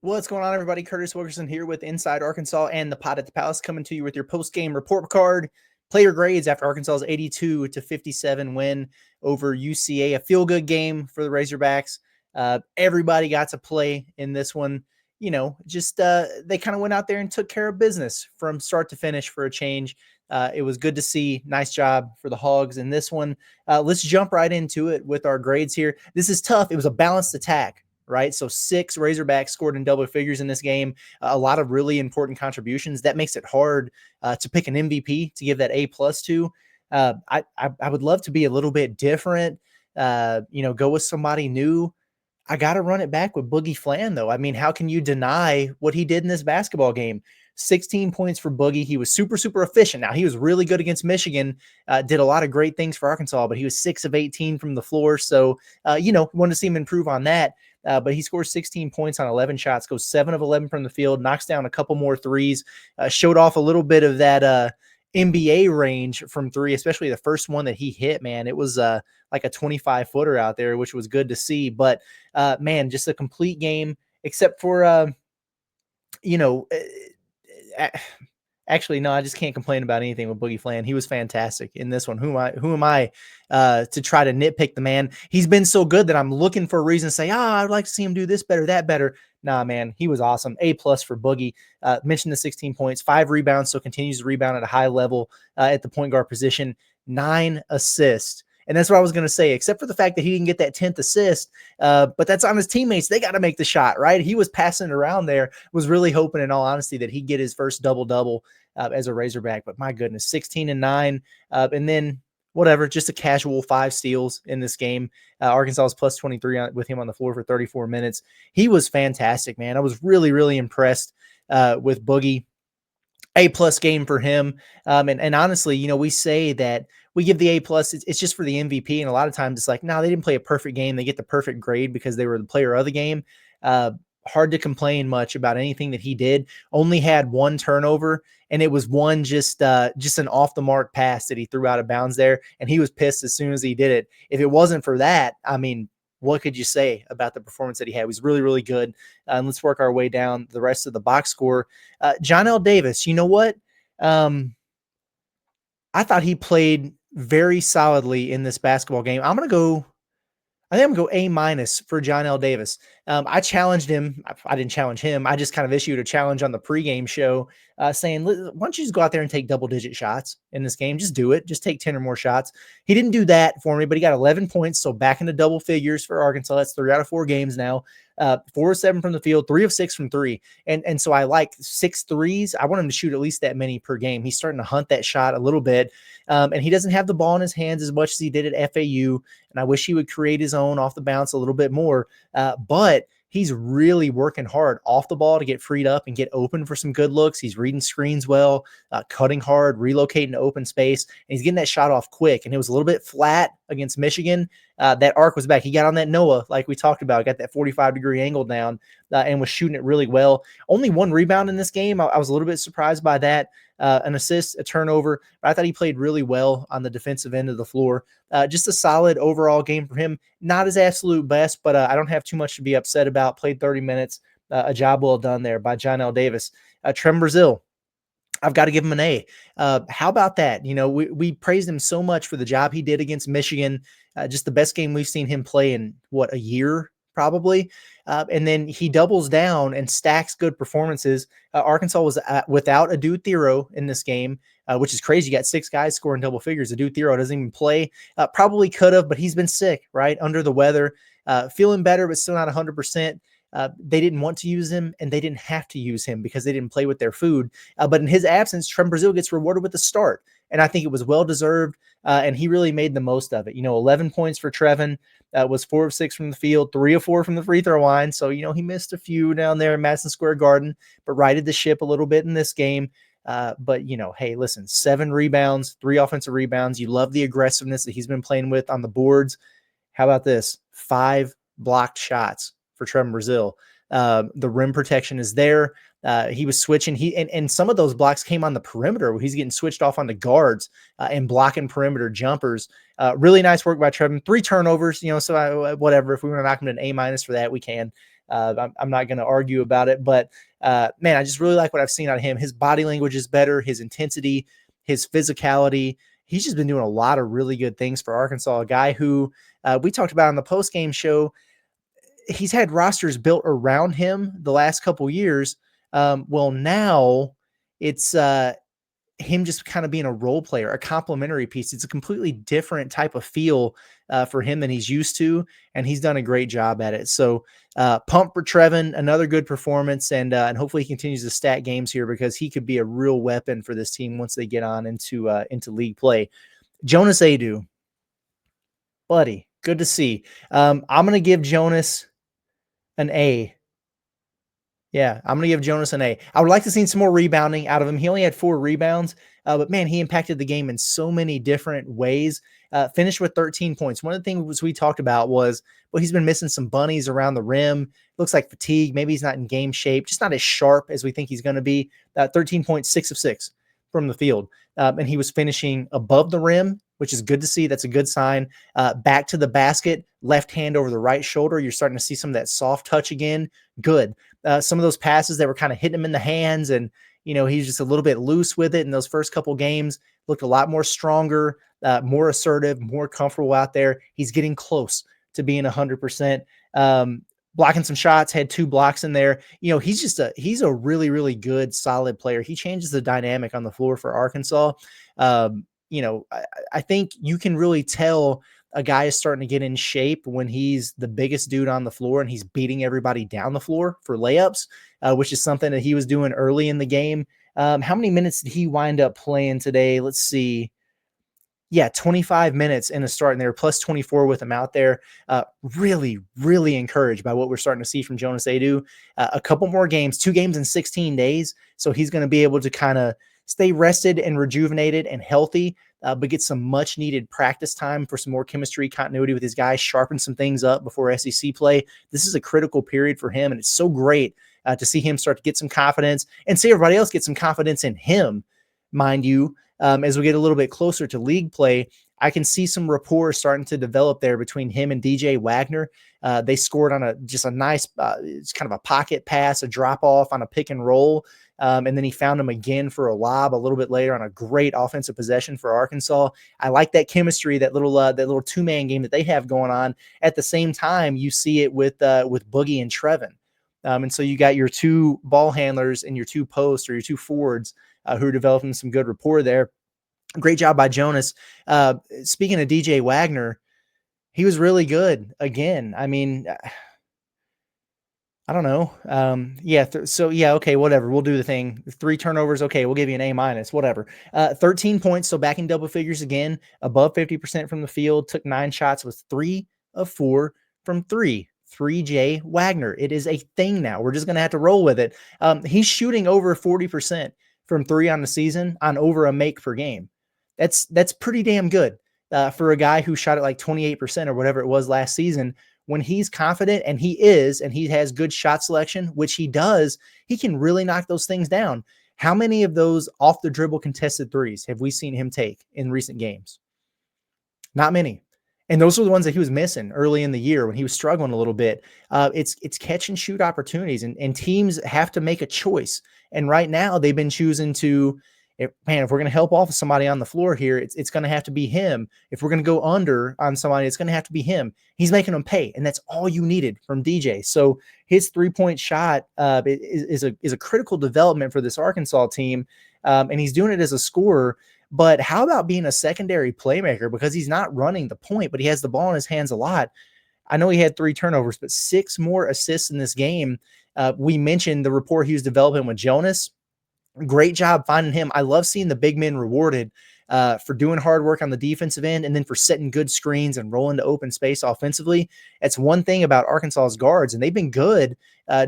What's going on, everybody? Curtis Wilkerson here with Inside Arkansas and the Pod at the Palace, coming to you with your post-game report card. Player grades after Arkansas's 82-57 win over UCA. A feel-good game for the Razorbacks. Everybody got to play in this one. You know, just they kind of went out there and took care of business from start to finish for a change. It was good to see. Nice job for the Hogs in this one. Let's jump right into it with our grades here. This is tough. It was a balanced attack, right? So 6 Razorbacks scored in double figures in this game. A lot of really important contributions. That makes it hard to pick an MVP to give that A+ to. I would love to be a little bit different, go with somebody new. I got to run it back with Boogie Flan, though. I mean, how can you deny what he did in this basketball game? 16 points for Boogie. He was super, super efficient. Now, he was really good against Michigan, did a lot of great things for Arkansas, but he was 6 of 18 from the floor. So, wanted to see him improve on that. But he scores 16 points on 11 shots, goes 7 of 11 from the field, knocks down a couple more threes, showed off a little bit of that NBA range from three, especially the first one that he hit, man. It was like a 25-footer out there, which was good to see. But, man, just a complete game, except for, actually, no, I just can't complain about anything with Boogie Flan. He was fantastic in this one. Who am I to try to nitpick the man? He's been so good that I'm looking for a reason to say, I'd like to see him do this better, that better. Nah, man, he was awesome. A+ for Boogie. Mentioned the 16 points, 5 rebounds, so continues to rebound at a high level at the point guard position. 9 assists. And that's what I was going to say, except for the fact that he didn't get that 10th assist. But that's on his teammates. They got to make the shot, right? He was passing it around there, was really hoping, in all honesty, that he'd get his first double-double as a Razorback. But my goodness, 16 and 9. And then whatever, just a casual 5 steals in this game. Arkansas was plus 23 with him on the floor for 34 minutes. He was fantastic, man. I was really, really impressed with Boogie. A+ game for him. And honestly, we say that we give the A+, it's just for the MVP. And a lot of times it's like, no, they didn't play a perfect game. They get the perfect grade because they were the player of the game. Hard to complain much about anything that he did. Only had 1 turnover, and it was one just an off the mark pass that he threw out of bounds there. And he was pissed as soon as he did it. If it wasn't for that, I mean, what could you say about the performance that he had? It was really, really good. And let's work our way down the rest of the box score. John L. Davis, you know what? I thought he played very solidly in this basketball game. I think I'm going to go A- for John L. Davis. I challenged him. I didn't challenge him. I just kind of issued a challenge on the pregame show saying, why don't you just go out there and take double-digit shots in this game? Just do it. Just take 10 or more shots. He didn't do that for me, but he got 11 points, so back into double figures for Arkansas. That's 3 out of 4 games now. 4 of 7 from the field, 3 of 6 from 3. And so I like 6 threes. I want him to shoot at least that many per game. He's starting to hunt that shot a little bit. And he doesn't have the ball in his hands as much as he did at FAU. And I wish he would create his own off the bounce a little bit more. But he's really working hard off the ball to get freed up and get open for some good looks. He's reading screens well, cutting hard, relocating to open space, and he's getting that shot off quick. And it was a little bit flat against Michigan. That arc was back. He got on that Noah, like we talked about, got that 45-degree angle down and was shooting it really well. Only 1 rebound in this game. I was a little bit surprised by that. An assist, a turnover. But I thought he played really well on the defensive end of the floor. Just a solid overall game for him. Not his absolute best, but I don't have too much to be upset about. Played 30 minutes. A job well done there by John L. Davis. Trem Brazil, I've got to give him an A. How about that? We praised him so much for the job he did against Michigan. Just the best game we've seen him play in, a year probably. And then he doubles down and stacks good performances. Arkansas was without Adu Thero in this game, which is crazy. You got 6 guys scoring double figures. Adu Thero doesn't even play. Probably could have, but he's been sick, right? Under the weather. Feeling better, but still not 100%. They didn't want to use him, and they didn't have to use him because they didn't play with their food. But in his absence, Trem Brazil gets rewarded with the start. And I think it was well-deserved, and he really made the most of it. 11 points for Trevin, was 4 of 6 from the field, 3 of 4 from the free throw line. So, he missed a few down there in Madison Square Garden, but righted the ship a little bit in this game. But, hey, listen, 7 rebounds, 3 offensive rebounds. You love the aggressiveness that he's been playing with on the boards. How about this? 5 blocked shots for Trevin Brazil. The rim protection is there. He was switching. And some of those blocks came on the perimeter where he's getting switched off onto guards and blocking perimeter jumpers. Really nice work by Trevin. 3 turnovers, so whatever. If we want to knock him to an A- for that, we can. I'm not going to argue about it, but man, I just really like what I've seen out of him. His body language is better, his intensity, his physicality. He's just been doing a lot of really good things for Arkansas. A guy who we talked about on the post-game show, he's had rosters built around him the last couple years. Well, now it's him just kind of being a role player, a complimentary piece. It's a completely different type of feel for him than he's used to, and he's done a great job at it. So pump for Trevin, another good performance, and hopefully he continues to stack games here because he could be a real weapon for this team once they get on into league play. Jonas Adu, buddy, good to see. I'm going to give Jonas an A. Yeah, I'm going to give Jonas an A. I would like to see some more rebounding out of him. He only had 4 rebounds, but man, he impacted the game in so many different ways. Finished with 13 points. One of the things we talked about was, well, he's been missing some bunnies around the rim. Looks like fatigue. Maybe he's not in game shape, just not as sharp as we think he's going to be. 13 points, 6 of 6 from the field. And he was finishing above the rim, which is good to see. That's a good sign. Back to the basket, left hand over the right shoulder. You're starting to see some of that soft touch again. Good. Some of those passes that were kind of hitting him in the hands, and he's just a little bit loose with it in those first couple games. Looked a lot more stronger, more assertive, more comfortable out there. He's getting close to being 100%. Blocking some shots, had 2 blocks in there. He's a really, really good, solid player. He changes the dynamic on the floor for Arkansas. I think you can really tell a guy is starting to get in shape when he's the biggest dude on the floor and he's beating everybody down the floor for layups, which is something that he was doing early in the game. How many minutes did he wind up playing today? Let's see. Yeah, 25 minutes in a start, and they were plus 24 with him out there. Really, really encouraged by what we're starting to see from Jonas Adu. A couple more games, 2 games in 16 days. So he's going to be able to kind of stay rested and rejuvenated and healthy, but get some much needed practice time for some more chemistry, continuity with his guys, sharpen some things up before SEC play. This is a critical period for him, and it's so great to see him start to get some confidence and see everybody else get some confidence in him, mind you. As we get a little bit closer to league play, I can see some rapport starting to develop there between him and DJ Wagner. They scored on a nice, it's kind of a pocket pass, a drop off on a pick and roll. And then he found him again for a lob a little bit later on a great offensive possession for Arkansas. I like that chemistry, that little 2-man game that they have going on. At the same time, you see it with Boogie and Trevin. And so you got your 2 ball handlers and your 2 posts or your 2 forwards who are developing some good rapport there. Great job by Jonas. Speaking of DJ Wagner, he was really good again. I mean, I don't know. Okay, whatever. We'll do the thing. 3 turnovers. Okay, we'll give you an A-, whatever. 13 points, so back in double figures again, above 50% from the field, took 9 shots, was 3 of 4 from 3. 3J Wagner. It is a thing now. We're just going to have to roll with it. He's shooting over 40% from 3 on the season on over a make per game. That's pretty damn good for a guy who shot at like 28% or whatever it was last season. When he's confident, and he has good shot selection, which he does, he can really knock those things down. How many of those off the dribble contested threes have we seen him take in recent games? Not many. And those were the ones that he was missing early in the year when he was struggling a little bit. It's catch and shoot opportunities, and teams have to make a choice. And right now they've been choosing to, if we're going to help off somebody on the floor here, it's going to have to be him. If we're going to go under on somebody, it's going to have to be him. He's making them pay, and that's all you needed from DJ. So his 3-point shot is a critical development for this Arkansas team, and he's doing it as a scorer. But how about being a secondary playmaker? Because he's not running the point, but he has the ball in his hands a lot. I know he had 3 turnovers, but 6 more assists in this game. We mentioned the rapport he was developing with Jonas. Great job finding him. I love seeing the big men rewarded for doing hard work on the defensive end and then for setting good screens and rolling to open space offensively. That's one thing about Arkansas's guards, and they've been good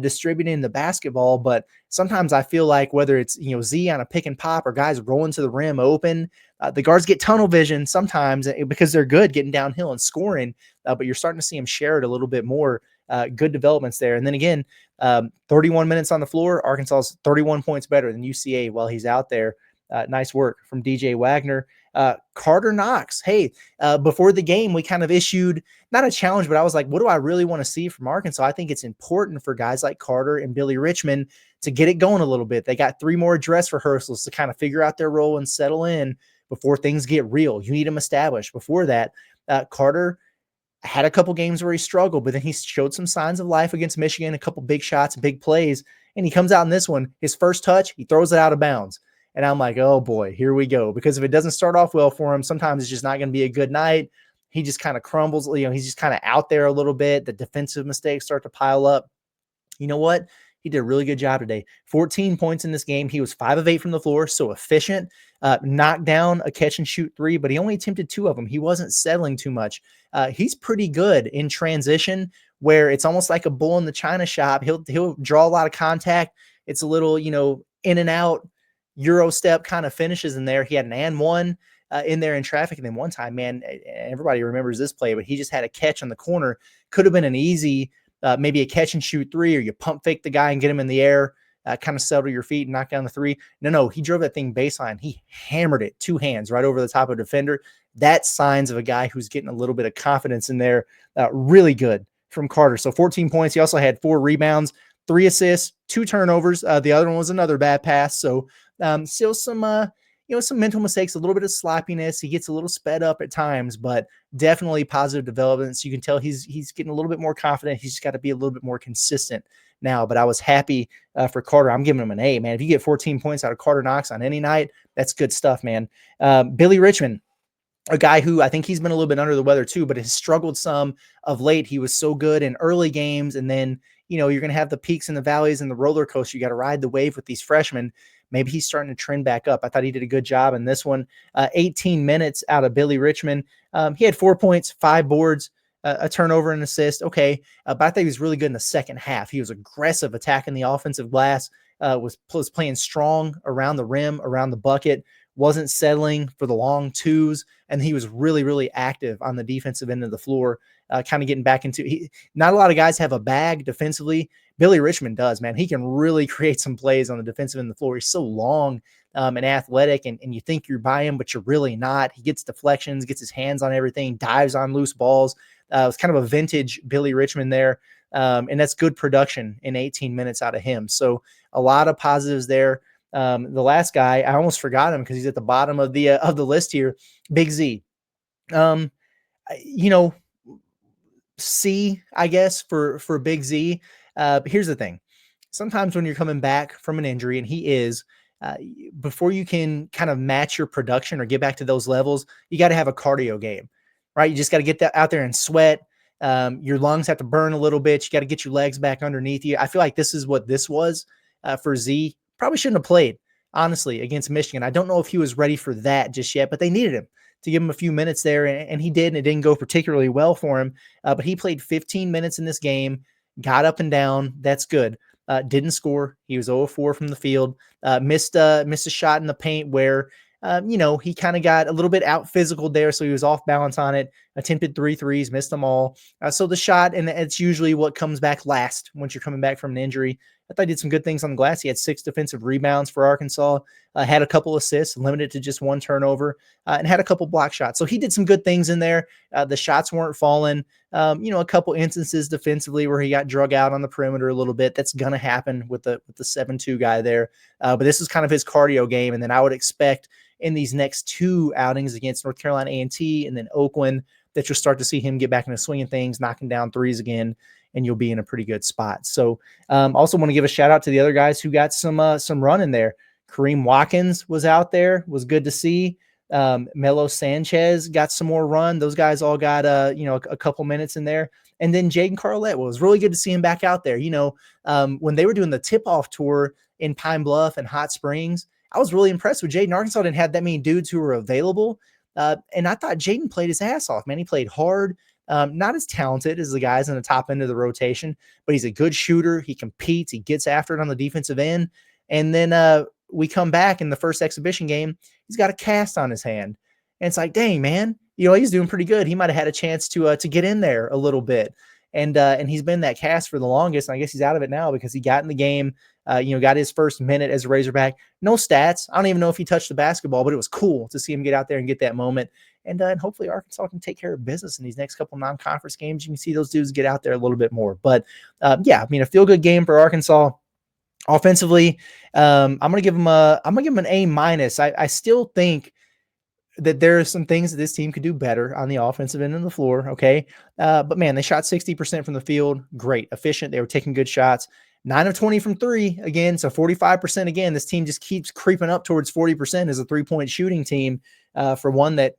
distributing the basketball, but sometimes I feel like whether it's Z on a pick and pop or guys rolling to the rim open, the guards get tunnel vision sometimes because they're good getting downhill and scoring, but you're starting to see them share it a little bit more. Good developments there. And then again, 31 minutes on the floor, Arkansas's 31 points better than UCA while he's out there. Nice work from DJ Wagner. Carter Knox. Hey, before the game, we kind of issued not a challenge, but I was like, what do I really want to see from Arkansas? I think it's important for guys like Carter and Billy Richmond to get it going a little bit. They got 3 more dress rehearsals to kind of figure out their role and settle in before things get real. You need them established. Before that, Carter had a couple games where he struggled, but then he showed some signs of life against Michigan, a couple big shots, big plays, and he comes out in this one, his first touch, he throws it out of bounds. And I'm like, oh boy, here we go. Because if it doesn't start off well for him, sometimes it's just not going to be a good night. He just kind of crumbles. He's just kind of out there a little bit. The defensive mistakes start to pile up. You know what? He did a really good job today. 14 points in this game. He was 5 of 8 from the floor, so efficient. Knocked down a catch and shoot 3, but he only attempted 2 of them. He wasn't settling too much. He's pretty good in transition, where it's almost like a bull in the china shop. He'll draw a lot of contact. It's a little, in and out Euro step kind of finishes in there. He had an and one in there in traffic. And then one time, man, everybody remembers this play, but he just had a catch on the corner. Could have been an easy, maybe a catch and shoot 3, or you pump fake the guy and get him in the air, kind of settle your feet and knock down the 3. No, he drove that thing baseline. He hammered it 2 hands right over the top of a defender. That's signs of a guy who's getting a little bit of confidence in there. Really good from Carter. So 14 points. He also had 4 rebounds, 3 assists, 2 turnovers. The other one was another bad pass. So still some mental mistakes, a little bit of sloppiness. He gets a little sped up at times, but definitely positive developments. You can tell he's getting a little bit more confident. He's just got to be a little bit more consistent now. But I was happy for Carter. I'm giving him an A, man. If you get 14 points out of Carter Knox on any night, that's good stuff, man. Billy Richmond, a guy who I think he's been a little bit under the weather too, but has struggled some of late. He was so good in early games, and then you're going to have the peaks and the valleys and the roller coaster. You got to ride the wave with these freshmen. Maybe he's starting to trend back up. I thought he did a good job in this one. 18 minutes out of Billy Richmond. He had 4 points, 5 boards, a turnover and assist. Okay. But I think he was really good in the second half. He was aggressive, attacking the offensive glass, was playing strong around the rim, around the bucket, wasn't settling for the long twos. And he was really, really active on the defensive end of the floor, kind of getting back into not a lot of guys have a bag defensively. Billy Richmond does, man. He can really create some plays on the defensive end of the floor. He's so long and athletic, and you think you're by him, but you're really not. He gets deflections, gets his hands on everything, dives on loose balls. It's kind of a vintage Billy Richmond there, and that's good production in 18 minutes out of him. So a lot of positives there. The last guy, I almost forgot him because he's at the bottom of the list here, Big Z. C, I guess, for Big Z. But here's the thing. Sometimes when you're coming back from an injury, and he is, before you can kind of match your production or get back to those levels, you got to have a cardio game, right? You just got to get that out there and sweat. Your lungs have to burn a little bit. You got to get your legs back underneath you. I feel like this is what this was for Z. Probably shouldn't have played, honestly, against Michigan. I don't know if he was ready for that just yet, but they needed him to give him a few minutes there, and he did, and it didn't go particularly well for him. But he played 15 minutes in this game, got up and down. That's good. Didn't score. He was 0 of 4 from the field. Missed a shot in the paint where, he kind of got a little bit out physical there, so he was off balance on it. Attempted 3 threes, missed them all. So the shot, and it's usually what comes back last once you're coming back from an injury. I thought he did some good things on the glass. He had 6 defensive rebounds for Arkansas, had a couple assists, limited to just 1 turnover, and had a couple block shots. So he did some good things in there. The shots weren't falling. A couple instances defensively where he got drug out on the perimeter a little bit. That's going to happen with the 7-2 guy there. But this is kind of his cardio game. And then I would expect in these next 2 outings against North Carolina A&T and then Oakland that you'll start to see him get back into swinging things, knocking down threes again, and you'll be in a pretty good spot. So also want to give a shout out to the other guys who got some run in there. Kareem Watkins was out there, was good to see. Melo Sanchez got some more run. Those guys all got a couple minutes in there. And then Jaden Carlette, well, it was really good to see him back out there. When they were doing the tip-off tour in Pine Bluff and Hot Springs, I was really impressed with Jaden. Arkansas didn't have that many dudes who were available. And I thought Jaden played his ass off, man. He played hard. Not as talented as the guys in the top end of the rotation, but he's a good shooter. He competes. He gets after it on the defensive end. And then we come back in the first exhibition game. He's got a cast on his hand. And it's like, dang, man, he's doing pretty good. He might have had a chance to get in there a little bit. And he's been that cast for the longest. And I guess he's out of it now because he got in the game, got his first minute as a Razorback. No stats. I don't even know if he touched the basketball, but it was cool to see him get out there and get that moment. And hopefully Arkansas can take care of business in these next couple non-conference games. You can see those dudes get out there a little bit more. But yeah, I mean, a feel-good game for Arkansas. Offensively, I'm gonna give them an A-. I still think that there are some things that this team could do better on the offensive end of the floor. Okay. But man, they shot 60% from the field. Great. Efficient. They were taking good shots. 9 of 20 from three again. So 45% again. This team just keeps creeping up towards 40% as a 3-point shooting team for one that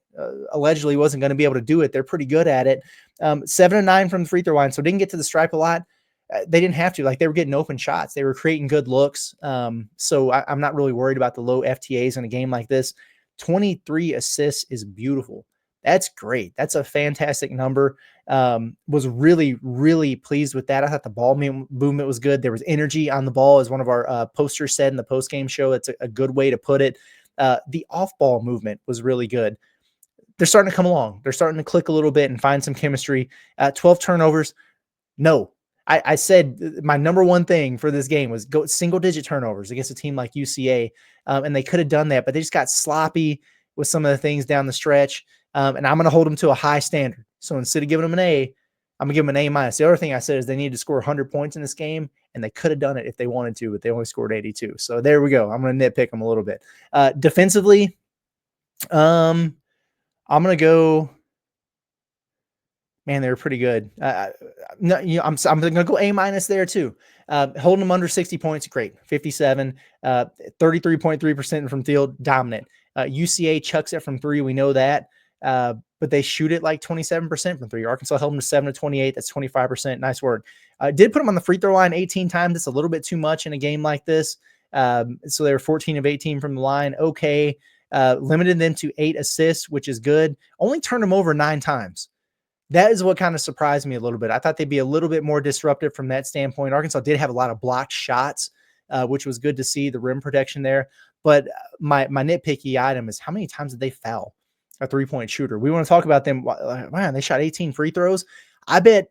allegedly wasn't going to be able to do it. They're pretty good at it. 7 of 9 from the free throw line. So didn't get to the stripe a lot. They didn't have to. Like, they were getting open shots. They were creating good looks. So I'm not really worried about the low FTAs in a game like this. 23 assists is beautiful. That's great. That's a fantastic number. Was really, really pleased with that. I thought the ball movement was good. There was energy on the ball, as one of our posters said in the post-game show. It's a good way to put it. The off-ball movement was really good. They're starting to come along. They're starting to click a little bit and find some chemistry. 12 turnovers. No. I said my number one thing for this game was go single-digit turnovers against a team like UCA, and they could have done that, but they just got sloppy with some of the things down the stretch, and I'm going to hold them to a high standard. So instead of giving them an A, I'm going to give them an A-. The other thing I said is they needed to score 100 points in this game, and they could have done it if they wanted to, but they only scored 82. So there we go. I'm going to nitpick them a little bit. Defensively, I'm going to go – man, they were pretty good. No, I'm going to go A- there too. Holding them under 60 points, great. 57, 33.3% from field, dominant. UCA chucks it from three, we know that. But they shoot it like 27% from three. Arkansas held them to 7 of 28. That's 25%. Nice work. Did put them on the free throw line 18 times. It's a little bit too much in a game like this. So they were 14 of 18 from the line. Okay. Limited them to 8 assists, which is good. Only turned them over 9 times. That is what kind of surprised me a little bit. I thought they'd be a little bit more disruptive from that standpoint. Arkansas did have a lot of blocked shots, which was good to see, the rim protection there. But my nitpicky item is, how many times did they foul a 3-point shooter? We want to talk about them. Man, they shot 18 free throws. I bet,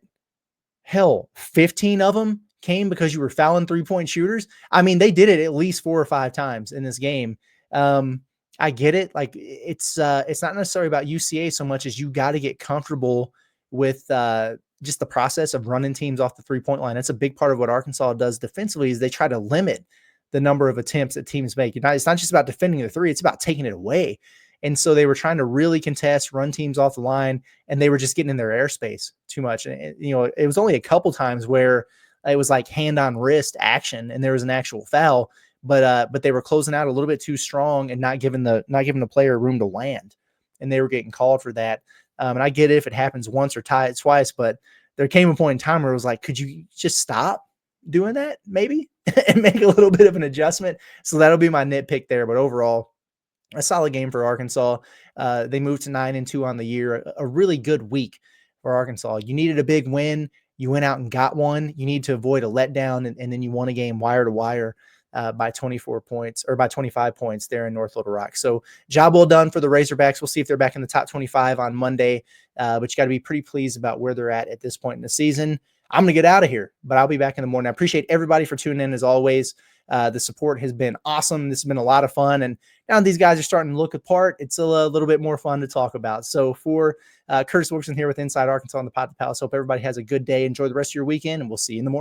hell, 15 of them came because you were fouling 3-point shooters. I mean, they did it at least 4 or 5 times in this game. I get it. Like, it's not necessarily about UCA so much as you got to get comfortable with just the process of running teams off the 3-point line. That's a big part of what Arkansas does defensively, is they try to limit the number of attempts that teams make. It's not just about defending the three, it's about taking it away. And so they were trying to really contest, run teams off the line, and they were just getting in their airspace too much. And it was only a couple times where it was like hand on wrist action and there was an actual foul, but they were closing out a little bit too strong and not giving the player room to land. And they were getting called for that. And I get it if it happens once or twice, but there came a point in time where it was like, could you just stop doing that maybe and make a little bit of an adjustment? So that'll be my nitpick there. But overall, a solid game for Arkansas. They moved to 9-2 on the year, a really good week for Arkansas. You needed a big win. You went out and got one. You need to avoid a letdown, and then you won a game wire to wire. By 24 points or by 25 points there in North Little Rock. So job well done for the Razorbacks. We'll see if they're back in the top 25 on Monday, but you got to be pretty pleased about where they're at this point in the season. I'm going to get out of here, but I'll be back in the morning. I appreciate everybody for tuning in as always. The support has been awesome. This has been a lot of fun. And now these guys are starting to look apart, it's a little bit more fun to talk about. So for Curtis Wilkerson here with Inside Arkansas on the Pod to Palace, hope everybody has a good day. Enjoy the rest of your weekend, and we'll see you in the morning.